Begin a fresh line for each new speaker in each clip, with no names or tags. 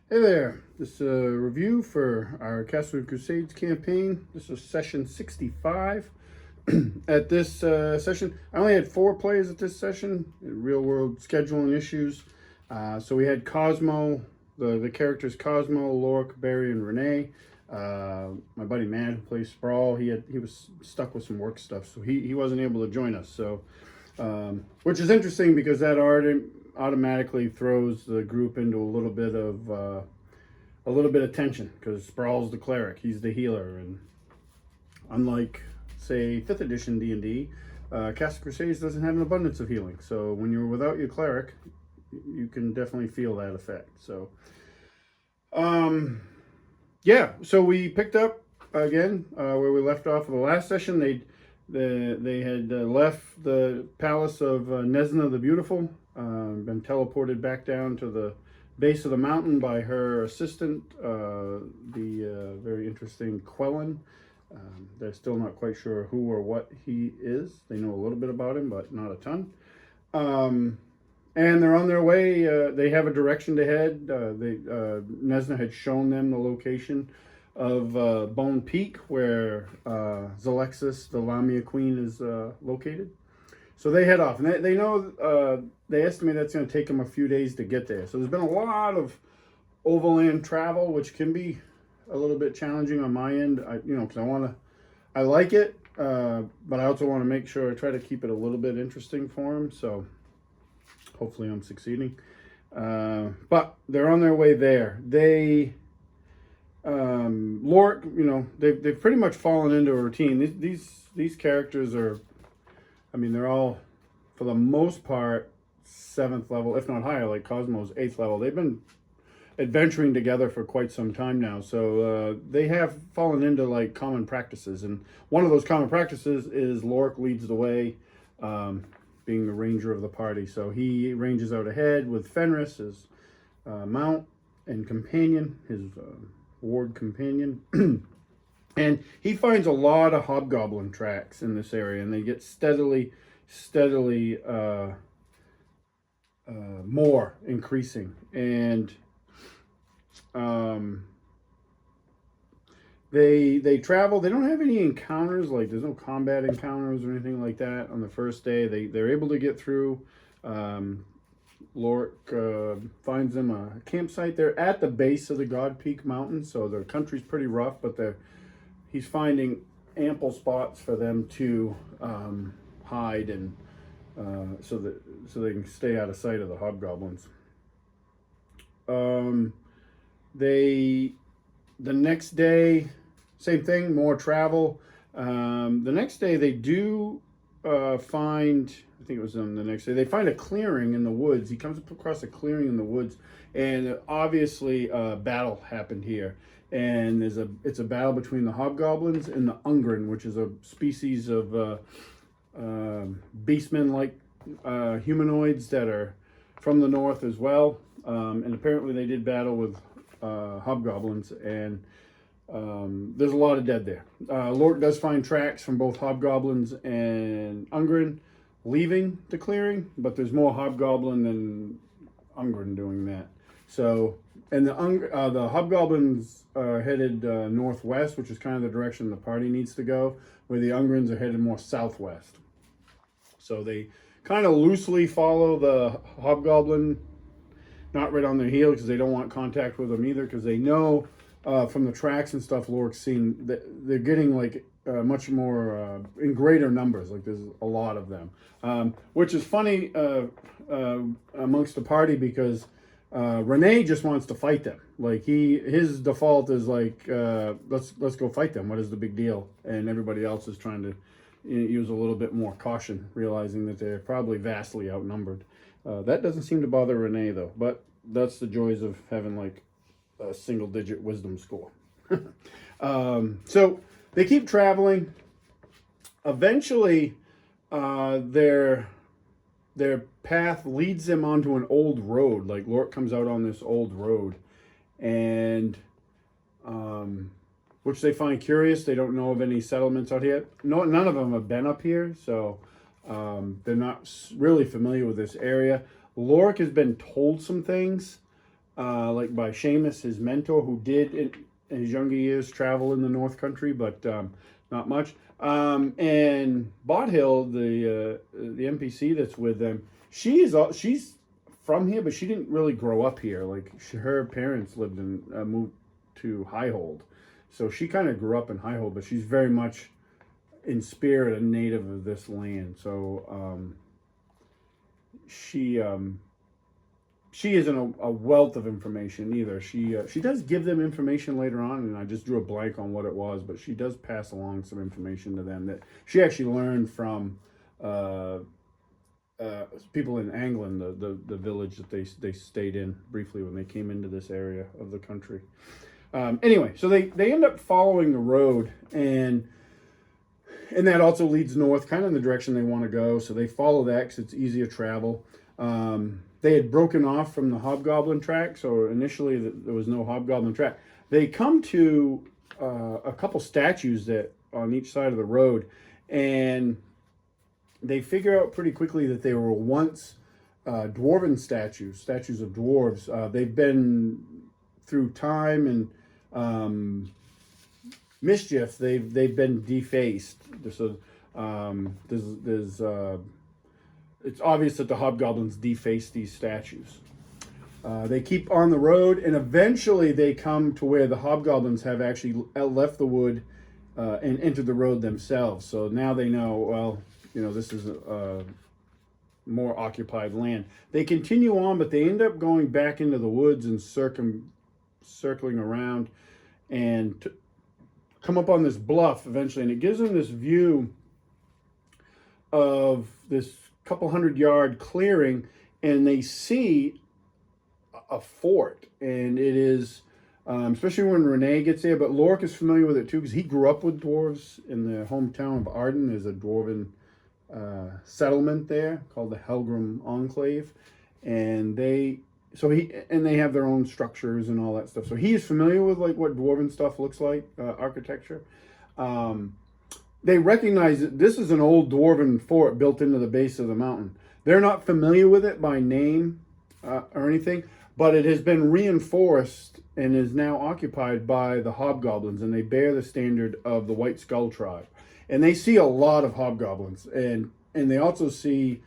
Hey there, this is a review for our Castle Crusades campaign. This is session 65. At this session, I only had 4 players at this session, real world scheduling issues. So we had Cosmo, the characters Cosmo, Lork, Barry, and Renee. My buddy Matt, who plays Sprawl, he was stuck with some work stuff, so he wasn't able to join us. So, which is interesting because that automatically throws the group into a little bit of tension because Sprawl's the cleric, he's the healer, and unlike say 5th edition D&D, Castle Crusades doesn't have an abundance of healing. So when you're without your cleric, you can definitely feel that effect. So yeah, so we picked up again where we left off of the last session. They had left the palace of Nesna the Beautiful, been teleported back down to the base of the mountain by her assistant, the very interesting Quellen. They're still not quite sure who or what he is. They know a little bit about him, but not a ton. And they're on their way. They have a direction to head. Nesna had shown them the location of Bone Peak, where Zalexis, the Lamia queen, is located. So they head off, and they know, they estimate that's going to take them a few days to get there. So there's been a lot of overland travel, which can be a little bit challenging on my end. Because I like it, but I also want to make sure I try to keep it a little bit interesting for them. So hopefully I'm succeeding. But they're on their way there. Lork, they've pretty much fallen into a routine. These characters are, they're all, for the most part, 7th level, if not higher, like Cosmo's 8th level. They've been adventuring together for quite some time now. So they have fallen into like common practices. And one of those common practices is Lork leads the way, being the ranger of the party. So he ranges out ahead with Fenris, his mount and companion, his ward companion. And he finds a lot of hobgoblin tracks in this area, and they get steadily more increasing. And they travel. They don't have any encounters, like there's no combat encounters or anything like that on the first day. They're able to get through. Lork finds them a campsite. They're at the base of the God Peak Mountain, so the country's pretty rough, but he's finding ample spots for them to hide, and so they can stay out of sight of the hobgoblins. The next day, same thing, more travel. The next day they do find, I think it was the next day, they find a clearing in the woods. He comes across a clearing in the woods, and obviously a battle happened here. And it's a battle between the hobgoblins and the Ungren, which is a species of beastmen-like humanoids that are from the north as well. And apparently they did battle with hobgoblins, and there's a lot of dead there. Lork does find tracks from both hobgoblins and Ungren leaving the clearing, but there's more hobgoblin than Ungren doing that. So, and the hobgoblins are headed northwest, which is kind of the direction the party needs to go, where the Ungrens are headed more southwest. So they kind of loosely follow the hobgoblin, not right on their heel, because they don't want contact with them either, because they know from the tracks and stuff Lork's seen that they're getting like much more in greater numbers. Like there's a lot of them, which is funny amongst the party, because Renee just wants to fight them. Like his default is like, let's go fight them. What is the big deal? And everybody else is trying to use a little bit more caution, realizing that they're probably vastly outnumbered. That doesn't seem to bother Renee though, but that's the joys of having like a single-digit wisdom score. So they keep traveling. Eventually, their path leads them onto an old road. Like Lork comes out on this old road, and which they find curious. They don't know of any settlements out here. None of them have been up here, so they're not really familiar with this area. Lork has been told some things like by Seamus, his mentor, who did in his younger years travel in the North Country, but not much. And Bothill, the NPC that's with them, she's from here, but she didn't really grow up here. Like her parents lived in moved to Highhold, so she kind of grew up in Highhold, but she's very much in spirit a native of this land. So she isn't a wealth of information either. She does give them information later on, and I just drew a blank on what it was, but she does pass along some information to them that she actually learned from people in England, the village that they stayed in briefly when they came into this area of the country. Anyway, so they end up following the road, and that also leads north, kind of in the direction they want to go. So they follow that because it's easier travel. They had broken off from the hobgoblin track, so initially there was no hobgoblin track. They come to a couple statues that on each side of the road, and they figure out pretty quickly that they were once dwarven statues of dwarves. They've been through time and mischief. They've been defaced. So there's it's obvious that the hobgoblins defaced these statues. They keep on the road, and eventually they come to where the hobgoblins have actually left the wood and entered the road themselves. So now they know, well, this is a more occupied land. They continue on, but they end up going back into the woods and circling around and come up on this bluff eventually, and it gives them this view of this couple 100-yard clearing, and they see a fort, and it is especially when Renee gets there, but Lork is familiar with it too because he grew up with dwarves in the hometown of Arden. There's a dwarven settlement there called the Helgrim Enclave, and they have their own structures and all that stuff. So he is familiar with like what dwarven stuff looks like, architecture. They recognize that this is an old dwarven fort built into the base of the mountain. They're not familiar with it by name or anything, but it has been reinforced and is now occupied by the hobgoblins, and they bear the standard of the White Skull tribe. And they see a lot of hobgoblins, and they also see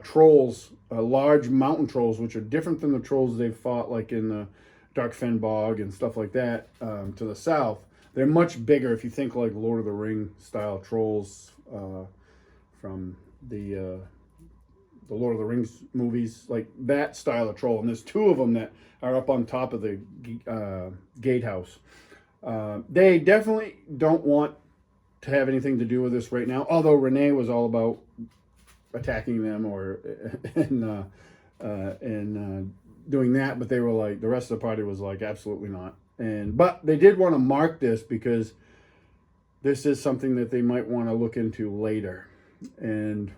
trolls, large mountain trolls, which are different than the trolls they've fought like in the Darkfen Bog and stuff like that to the south. They're much bigger if you think like Lord of the Ring style trolls from the Lord of the Rings movies, like that style of troll. And there's two of them that are up on top of the gatehouse. They definitely don't want to have anything to do with this right now, although Renee was all about attacking them and doing that, but they were like, the rest of the party was like, absolutely not. But they did want to mark this because this is something that they might want to look into later. And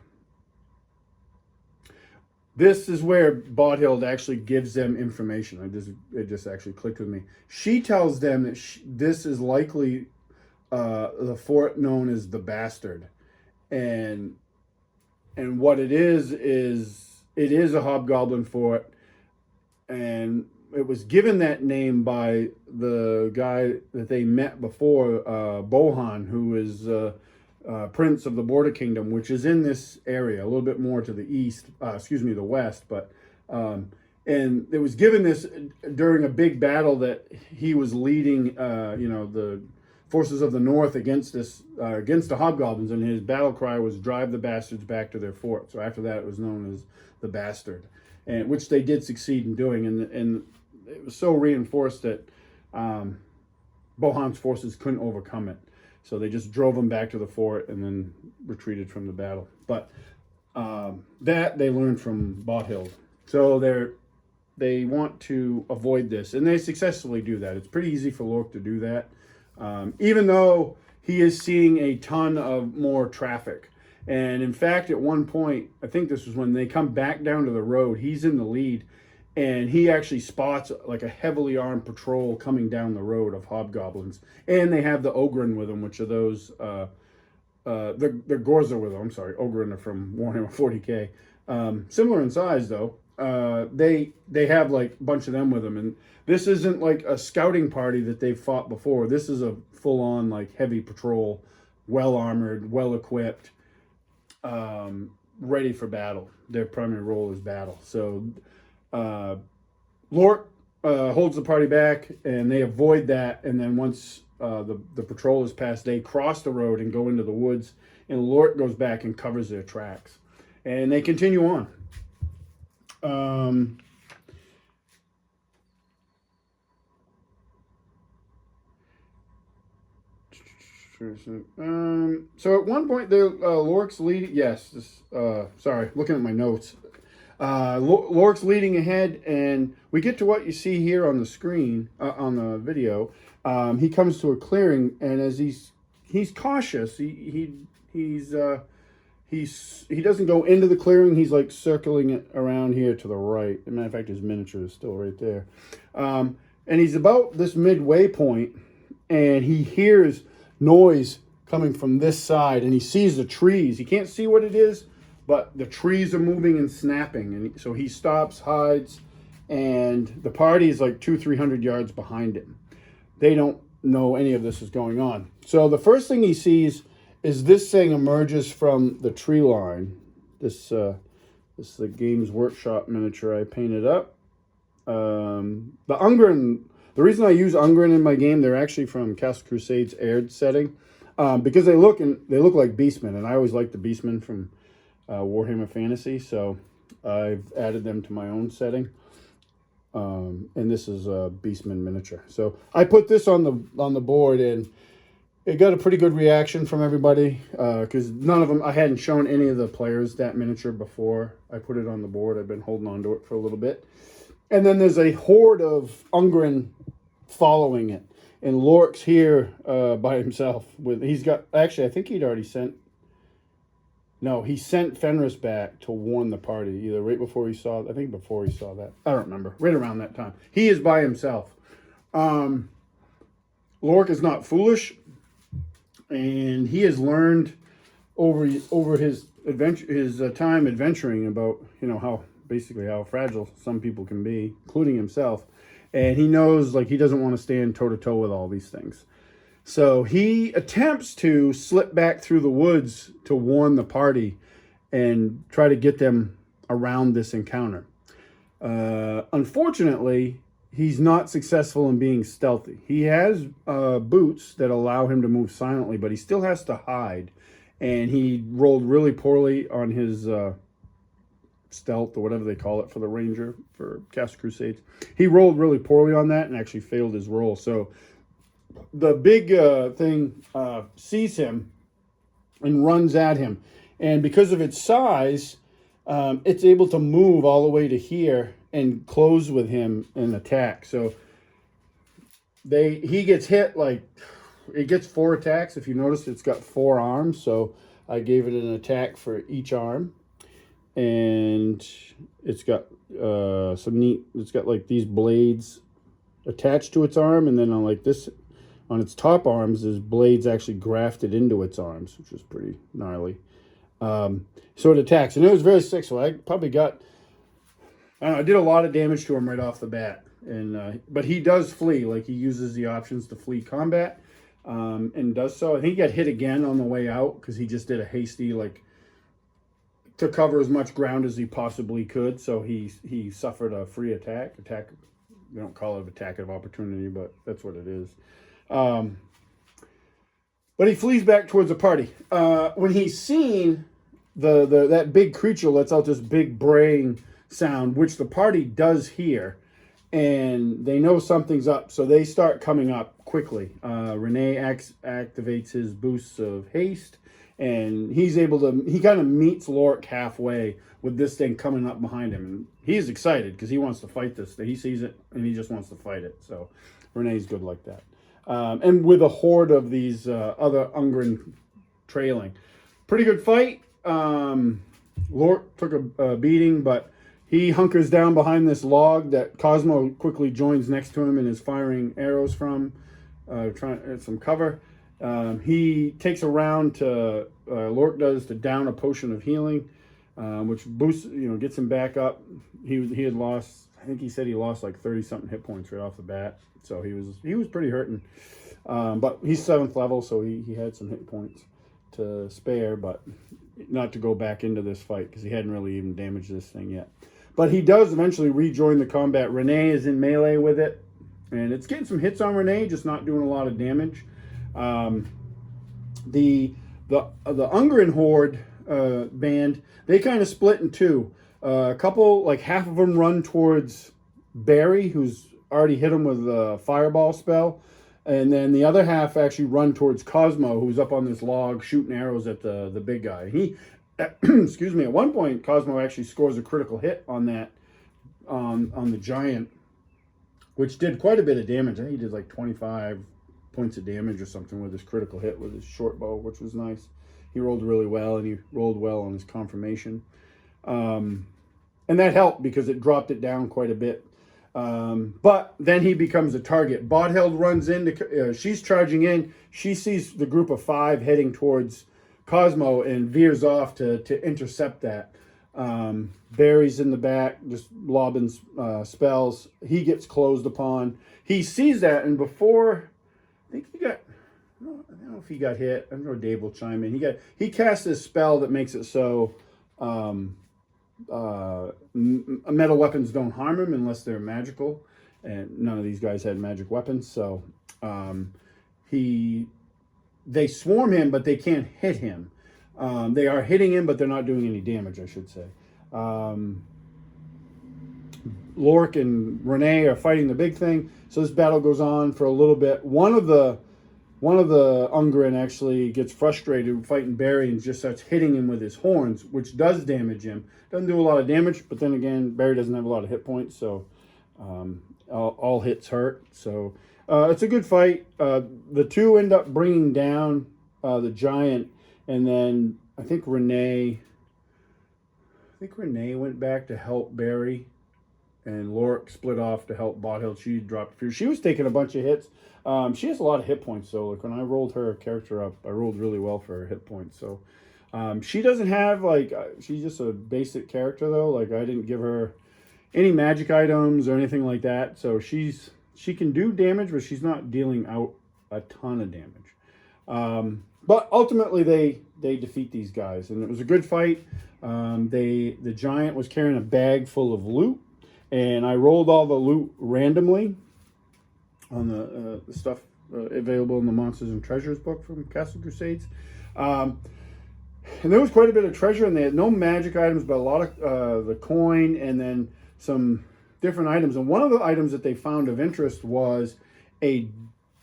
this is where Bothild actually gives them information. It just actually clicked with me. She tells them that this is likely the fort known as the Bastard, and what it is it is a hobgoblin fort, and it was given that name by the guy that they met before, Bohan, who is Prince of the Border Kingdom, which is in this area, a little bit more to the east, the west. But and it was given this during a big battle that he was leading, the forces of the north against the hobgoblins, and his battle cry was "Drive the bastards back to their fort." So after that, it was known as the Bastard, and which they did succeed in doing, and it was so reinforced that Bohan's forces couldn't overcome it. So they just drove them back to the fort and then retreated from the battle. But that they learned from Bothild. So they want to avoid this, and they successfully do that. It's pretty easy for Lork to do that, even though he is seeing a ton of more traffic. And in fact, at one point, I think this was when they come back down to the road, he's in the lead, and he actually spots like a heavily armed patrol coming down the road of hobgoblins. And they have the Ogren with them, which are those, they're Gorza with them. I'm sorry, Ogren are from Warhammer 40k. Similar in size, though. they have like a bunch of them with them, and this isn't like a scouting party that they've fought before. This is a full-on like heavy patrol, well armored, well equipped, ready for battle. Their primary role is battle. So Lork holds the party back, and they avoid that. And then once the patrol is passed, they cross the road and go into the woods. And Lork goes back and covers their tracks, and they continue on. So at one point, Lork's leading. Yes, sorry, looking at my notes. Lork's leading ahead, and we get to what you see here on the screen, on the video. He comes to a clearing, and as he's cautious, he doesn't go into the clearing. He's like circling it around here to the right. As a matter of fact, his miniature is still right there. And he's about this midway point, and he hears noise coming from this side, and he sees the trees. He can't see what it is, but the trees are moving and snapping, and so he stops, hides, and the party is like 200-300 yards behind him. They don't know any of this is going on. So the first thing he sees is this thing emerges from the tree line. This is the Games Workshop miniature I painted up. The Ungren. The reason I use Ungren in my game, they're actually from Castle Crusades aired setting, because they look like Beastmen, and I always like the Beastmen from Warhammer Fantasy, so I've added them to my own setting. And this is a Beastman miniature. So I put this on the board, and it got a pretty good reaction from everybody, because none of them, I hadn't shown any of the players that miniature before I put it on the board. I've been holding on to it for a little bit. And then there's a horde of Ungren following it. And Lork's here by himself. Actually, I think he'd already sent... No, he sent Fenris back to warn the party, either right before he saw... I think before he saw that. I don't remember. Right around that time. He is by himself. Lork is not foolish. And he has learned over his adventure, his time adventuring about, how fragile some people can be, including himself. And he knows, he doesn't want to stand toe-to-toe with all these things. So he attempts to slip back through the woods to warn the party and try to get them around this encounter. Unfortunately, he's not successful in being stealthy. He has boots that allow him to move silently, but he still has to hide. And he rolled really poorly on his... stealth, or whatever they call it for the Ranger for Castle Crusades. He rolled really poorly on that and actually failed his roll. So the big thing sees him and runs at him. And because of its size, it's able to move all the way to here and close with him and attack. So he gets hit, it gets 4 attacks. If you notice, it's got 4 arms. So I gave it an attack for each arm. And it's got it's got these blades attached to its arm, and then on its top arms, there's blades actually grafted into its arms, which is pretty gnarly. So it attacks, and it was very sick. So I probably I did a lot of damage to him right off the bat, but he does flee. He uses the options to flee combat, and does so. I think he got hit again on the way out because he just did a hasty to cover as much ground as he possibly could, so he suffered a free attack. We don't call it an attack of opportunity, but that's what it is. But he flees back towards the party. When he's seen that big creature lets out this big braying sound, which the party does hear, and they know something's up, so they start coming up quickly. Renee activates his boosts of haste, and he kind of meets Lork halfway with this thing coming up behind him. And he's excited because he wants to fight this thing. He sees it, and he just wants to fight it. So Renee's good like that. And with a horde of these other Ungren trailing. Pretty good fight. Lork took a beating, but he hunkers down behind this log that Cosmo quickly joins next to him and is firing arrows from, trying some cover. He takes a round Lork does to down a potion of healing. which boosts, gets him back up. He had lost, I think he said he lost like 30 something hit points right off the bat, so he was pretty hurting. But he's 7th level, so he had some hit points to spare, but not to go back into this fight because he hadn't really even damaged this thing yet. But he does eventually rejoin the combat. Renee is in melee with it, and it's getting some hits on Renee, just not doing a lot of damage. The Ungren Horde band, they kind of split in two. A couple, like half of them run towards Barry, who's already hit him with a fireball spell. And then the other half actually run towards Cosmo, who's up on this log shooting arrows at the big guy. He, excuse me, at one point, Cosmo actually scores a critical hit on that, on the giant, which did quite a bit of damage. I think he did like 25 points of damage or something with his critical hit with his short bow, which was nice. He rolled really well, and he rolled well on his confirmation. And that helped because it dropped it down quite a bit. But then he becomes a target. Bodhild runs in, she's charging in. She sees the group of 5 heading towards Cosmo and veers off to intercept that. Barry's in the back, just lobbing spells. He gets closed upon. He sees that, and before, I think he got, I don't know if he got hit. I don't know, Dave will chime in. He cast this spell that makes it so metal weapons don't harm him unless they're magical, and none of these guys had magic weapons, so they swarm him, but they can't hit him. They are hitting him, but they're not doing any damage, I should say. Lork and Renee are fighting the big thing, so this battle goes on for a little bit. One of the Ungren actually gets frustrated fighting Barry and just starts hitting him with his horns, which does damage him. Doesn't do a lot of damage, but then again, Barry doesn't have a lot of hit points, so all hits hurt. So it's a good fight. The two end up bringing down the giant, and then I think Renee went back to help Barry, and Lork split off to help Bodhild. She dropped fear. She was taking a bunch of hits. She has a lot of hit points, so like when I rolled her character up, I rolled really well for her hit points. So she doesn't have, like, she's just a basic character though. Like, I didn't give her any magic items or anything like that. So she can do damage, but she's not dealing out a ton of damage. But ultimately they defeat these guys, and it was a good fight. The giant was carrying a bag full of loot, and I rolled all the loot randomly on the stuff available in the Monsters and Treasures book from Castle Crusades. And there was quite a bit of treasure, and they had no magic items, but a lot of the coin, and then some different items. And one of the items that they found of interest was a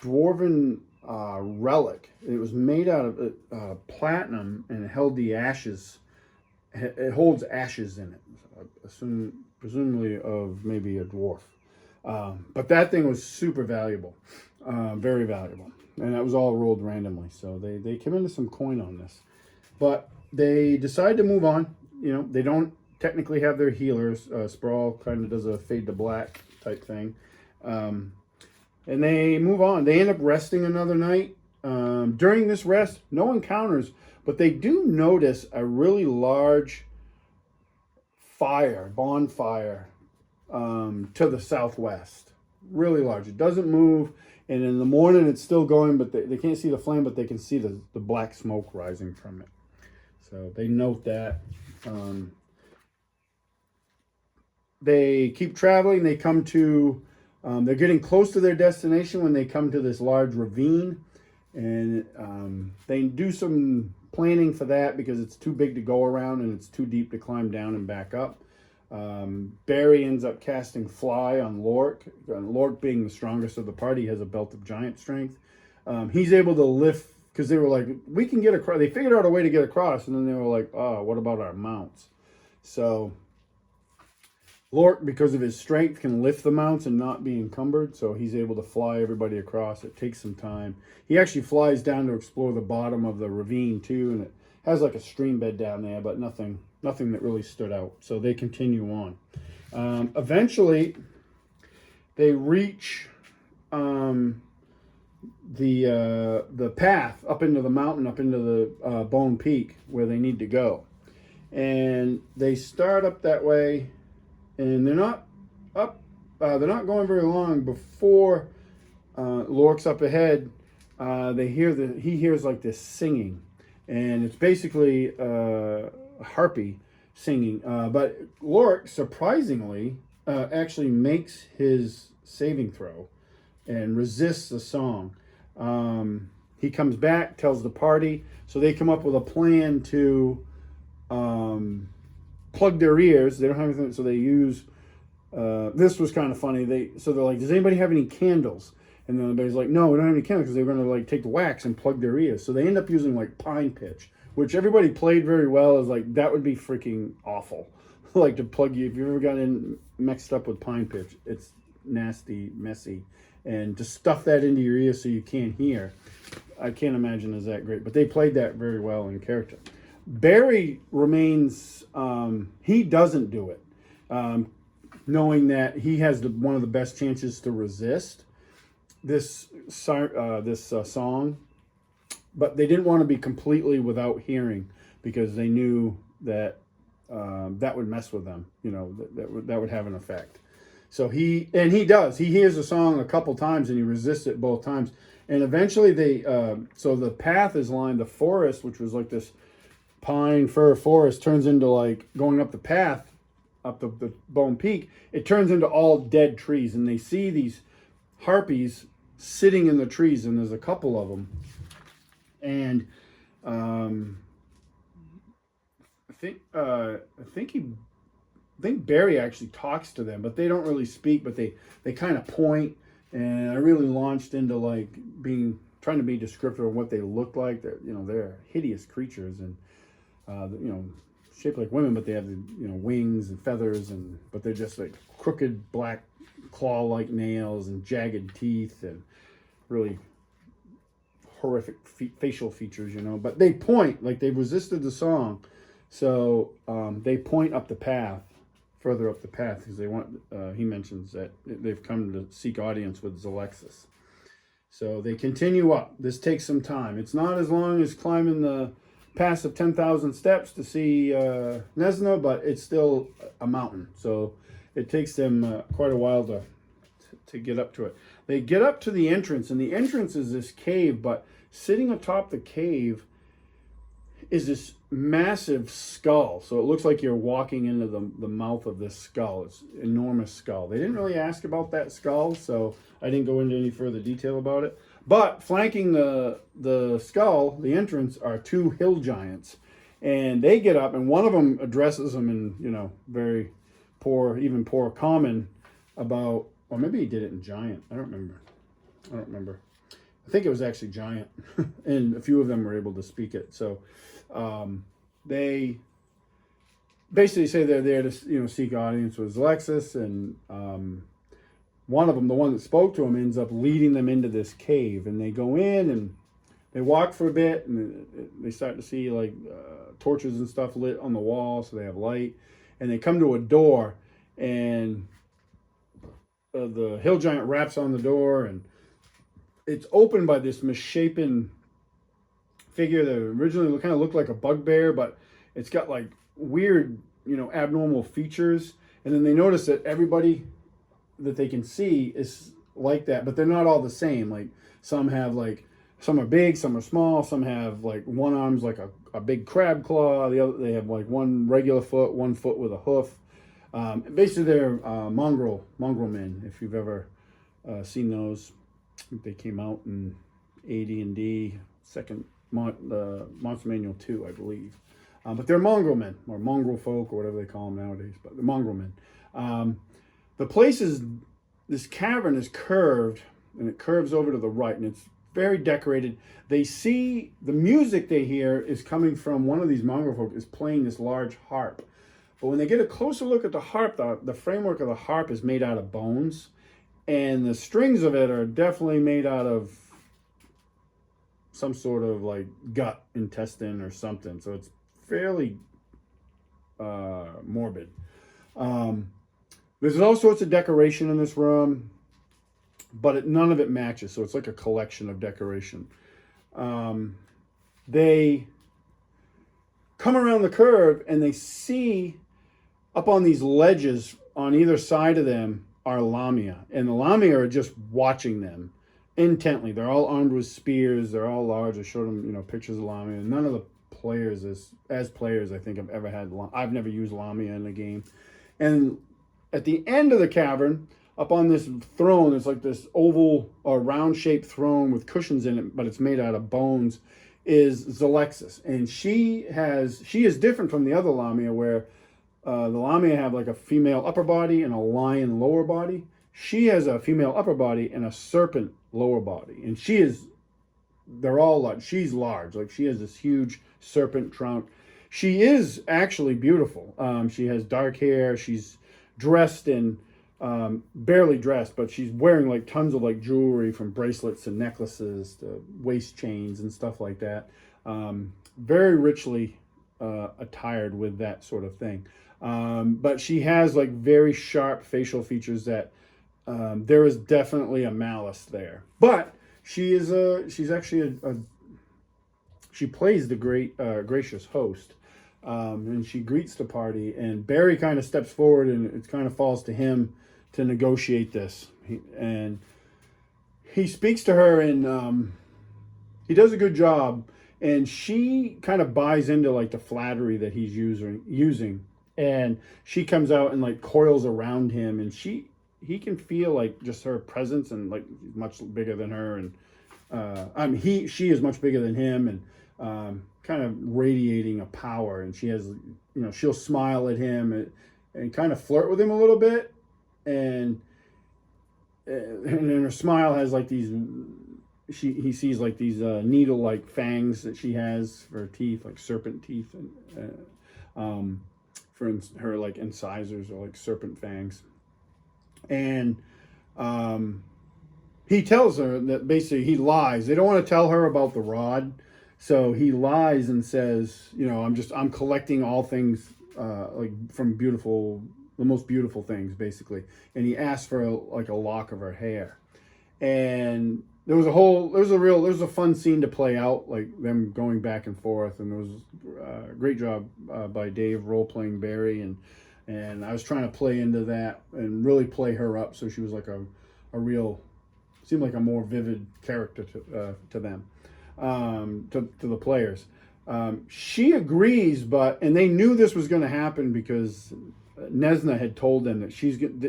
dwarven relic. It was made out of platinum, and it held the ashes. It holds ashes in it, presumably of maybe a dwarf. But that thing was super valuable, very valuable. And that was all rolled randomly. So they came into some coin on this. But they decide to move on. They don't technically have their healers. Sprawl kind of does a fade to black type thing. And they move on. They end up resting another night. During this rest, no encounters, but they do notice a really large bonfire to the southwest. Really large. It doesn't move, and in the morning it's still going, but they can't see the flame, but they can see the black smoke rising from it. So they note that. They keep traveling. They come to, they're getting close to their destination when they come to this large ravine, and they do some planning for that because it's too big to go around and it's too deep to climb down and back up. Barry ends up casting Fly on Lork. Lork, being the strongest of the party, has a belt of giant strength. He's able to lift, because they were like, we can get across. They figured out a way to get across, and then they were like, oh, what about our mounts? So Lork, because of his strength, can lift the mounts and not be encumbered, so he's able to fly everybody across. It takes some time. He actually flies down to explore the bottom of the ravine too, and it has like a stream bed down there, but nothing that really stood out. So they continue on. Eventually, they reach the path up into the mountain, up into the Bone Peak, where they need to go. and they start up that way, and they're not up. They're not going very long before Lork's up ahead. He hears like this singing, and it's basically a harpy singing. But Lork surprisingly actually makes his saving throw and resists the song. He comes back, tells the party, so they come up with a plan to plug their ears. They don't have anything, so they use. This was kind of funny. They're like, "Does anybody have any candles?" And then everybody's like, "No, we don't have any candles," because they're going to like take the wax and plug their ears. So they end up using like pine pitch, which everybody played very well. Is like that would be freaking awful, like to plug you if you ever got in mixed up with pine pitch. It's nasty, messy, and to stuff that into your ear so you can't hear. I can't imagine is that great, but they played that very well in character. Barry remains. He doesn't do it, knowing that he has one of the best chances to resist this song, but they didn't want to be completely without hearing because they knew that that would mess with them. You know, that would have an effect. So he does. He hears the song a couple times and he resists it both times. And eventually so the path is lined, the forest, which was like this pine fir forest, turns into like going up the path, up the Bone Peak. It turns into all dead trees, and they see these harpies sitting in the trees, and there's a couple of them. And I think Barry actually talks to them, but they don't really speak, but they kind of point. And I really launched into like trying to be descriptive of what they look like. They're hideous creatures, and shaped like women, but they have wings and feathers, but they're just like crooked black claw-like nails and jagged teeth and really horrific facial features. But they point like they've resisted the song, so they point up the path. Further up the path because they want. He mentions that they've come to seek audience with Zalexis. So they continue up. This takes some time. It's not as long as climbing the pass of 10,000 steps to see Nesna, but it's still a mountain. So it takes them quite a while to get up to it. They get up to the entrance, and the entrance is this cave, but sitting atop the cave is this massive skull. So it looks like you're walking into the mouth of this skull. It's an enormous skull. They didn't really ask about that skull, so I didn't go into any further detail about it. But flanking the skull, the entrance, are two hill giants. And they get up, and one of them addresses them in, very poor common about, or maybe he did it in giant. I don't remember. I think it was actually giant, and a few of them were able to speak it. So they basically say they're there to seek audience with Zalexis, and one of them, the one that spoke to him, ends up leading them into this cave, and they go in and they walk for a bit, and they start to see like torches and stuff lit on the wall, so they have light, and they come to a door, and the hill giant raps on the door, and it's opened by this misshapen figure that originally kind of looked like a bugbear, but it's got like weird, abnormal features. And then they notice that everybody that they can see is like that, but they're not all the same. Like some are big, some are small, some have like one arm's like a big crab claw, the other they have like one regular foot, one foot with a hoof. Basically they're mongrel men, if you've ever seen those. I think they came out in AD&D, second Monster Manual 2, I believe. But they're mongrel men, or mongrel folk, or whatever they call them nowadays, but they're mongrel men. The place this cavern is curved, and it curves over to the right, and it's very decorated. They see, the music they hear is coming from one of these mongrel folk is playing this large harp. But when they get a closer look at the harp, the framework of the harp is made out of bones, and the strings of it are definitely made out of some sort of like gut, intestine, or something. So it's fairly morbid. There's all sorts of decoration in this room, but none of it matches. So it's like a collection of decoration. They come around the curve, and they see up on these ledges on either side of them are lamia, and the lamia are just watching them intently. They're all armed with spears. They're all large. I showed them, pictures of lamia. And none of the players, as players, I think I've ever had. I've never used lamia in a game. And at the end of the cavern, up on this throne, it's like this oval or round-shaped throne with cushions in it, but it's made out of bones, is Zalexis. And she is different from the other lamia, where the lamia have like a female upper body and a lion lower body. She has a female upper body and a serpent lower body. And they're all large. She's large. Like, she has this huge serpent trunk. She is actually beautiful. She has dark hair. She's dressed in, barely dressed, but she's wearing like tons of like jewelry, from bracelets and necklaces to waist chains and stuff like that. Very richly attired with that sort of thing. But she has like very sharp facial features that there is definitely a malice there. But she's actually she plays the gracious host. And she greets the party, and Barry kind of steps forward, and it kind of falls to him to negotiate this. And he speaks to her, and he does a good job, and she kind of buys into like the flattery that he's using, and she comes out and like coils around him, and he can feel like just her presence, and like much bigger than her, and she is much bigger than him, and kind of radiating a power, and she has, she'll smile at him and kind of flirt with him a little bit, and her smile has like these, he sees like these needle-like fangs that she has for her teeth, like serpent teeth, and for her like incisors are like serpent fangs, and he tells her that basically he lies. They don't want to tell her about the rod. So he lies and says, I'm collecting all things, like from the most beautiful things, basically. And he asked for a lock of her hair. And there was a fun scene to play out, like them going back and forth. And there was a great job by Dave role-playing Barry. And I was trying to play into that and really play her up. So she was like seemed like a more vivid character to them. To the players. She agrees, and they knew this was going to happen because Nesna had told them that she's going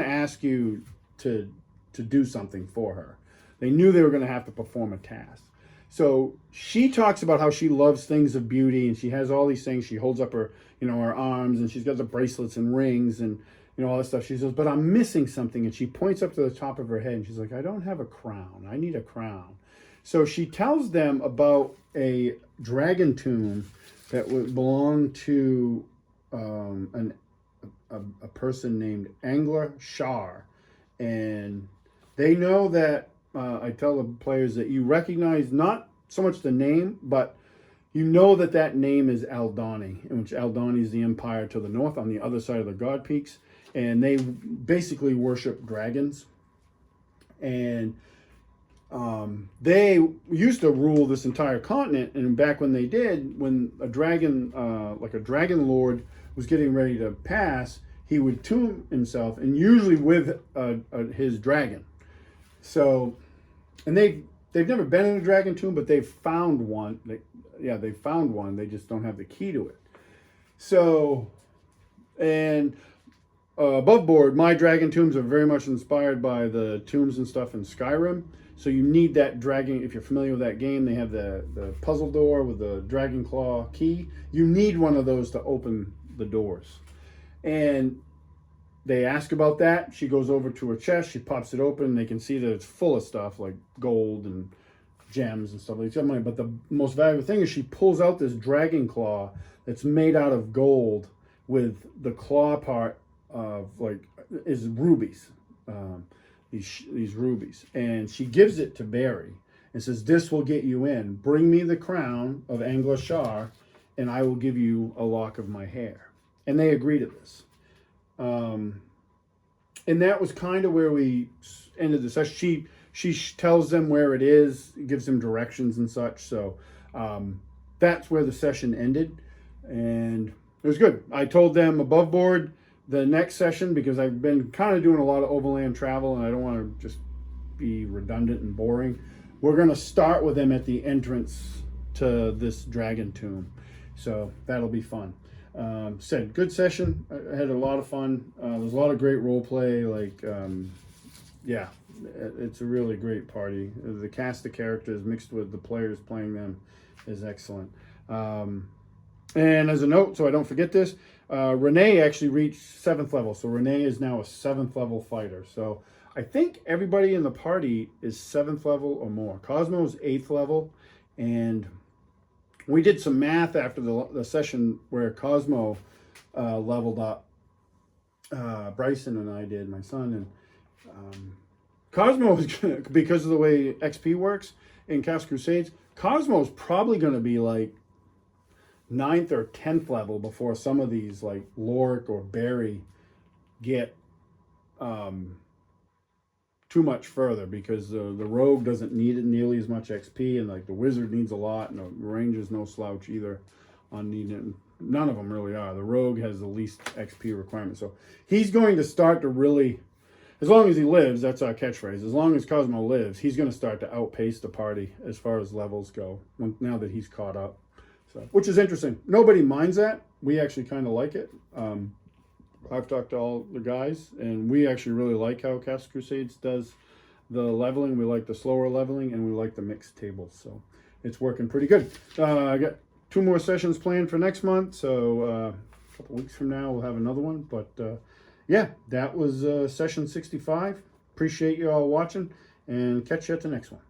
to ask you to do something for her. They knew they were going to have to perform a task. So she talks about how she loves things of beauty, and she has all these things. She holds up her, her arms, and she's got the bracelets and rings and all that stuff. She says, but I'm missing something, and she points up to the top of her head, and she's like, I don't have a crown. I need a crown. So she tells them about a dragon tomb that would belong to a person named Angler Shar. And they know that, I tell the players that you recognize not so much the name, but you know that name is Aldani, in which Aldani is the empire to the north on the other side of the God Peaks. And they basically worship dragons. And they used to rule this entire continent, and back when they did, when a dragon, like a dragon lord, was getting ready to pass, he would tomb himself, and usually with his dragon. So, and they've never been in a dragon tomb, but they've found one. They found one. They just don't have the key to it. So, and above board, my dragon tombs are very much inspired by the tombs and stuff in Skyrim. So you need that dragon. If you're familiar with that game, they have the puzzle door with the dragon claw key. You need one of those to open the doors. And they ask about that. She goes over to her chest. She pops it open. They can see that it's full of stuff like gold and gems and stuff like that. But the most valuable thing is she pulls out this dragon claw that's made out of gold, with the claw part of is rubies. These rubies, and she gives it to Barry and says, this will get you in. Bring me the crown of Angler Shar, and I will give you a lock of my hair. And they agree to this. And that was kind of where we ended the session. She tells them where it is, gives them directions and such. So that's where the session ended. and it was good. I told them above board the next session, because I've been kind of doing a lot of overland travel and I don't want to just be redundant and boring. We're going to start with them at the entrance to this dragon tomb, so that'll be fun. Said good session. I had a lot of fun. There's a lot of great role play. Like, yeah, it's a really great party. The cast of characters mixed with the players playing them is excellent. And as a note, so I don't forget this, Renee actually reached 7th level. So Renee is now a 7th level fighter. So I think everybody in the party is 7th level or more. Cosmo's 8th level, and we did some math after the session where Cosmo leveled up. Bryson and I did, my son, and Cosmo is gonna, because of the way XP works in Cast Crusades, Cosmo's probably going to be like 9th or 10th level before some of these like Lorik or Barry get too much further, because the rogue doesn't need it nearly as much XP, and like the wizard needs a lot, and the ranger's no slouch either on needing it. None of them really are. The rogue has the least XP requirement, so he's going to start to really, as long as he lives, that's our catchphrase, as long as Cosmo lives, he's going to start to outpace the party as far as levels go now that he's caught up. So, which is interesting. Nobody minds that. We actually kind of like it. I've talked to all the guys, and we actually really like how Cast Crusades does the leveling. We like the slower leveling, and we like the mixed tables. So it's working pretty good. I got 2 more sessions planned for next month. So a couple weeks from now, we'll have another one. But yeah, that was session 65. Appreciate you all watching, and catch you at the next one.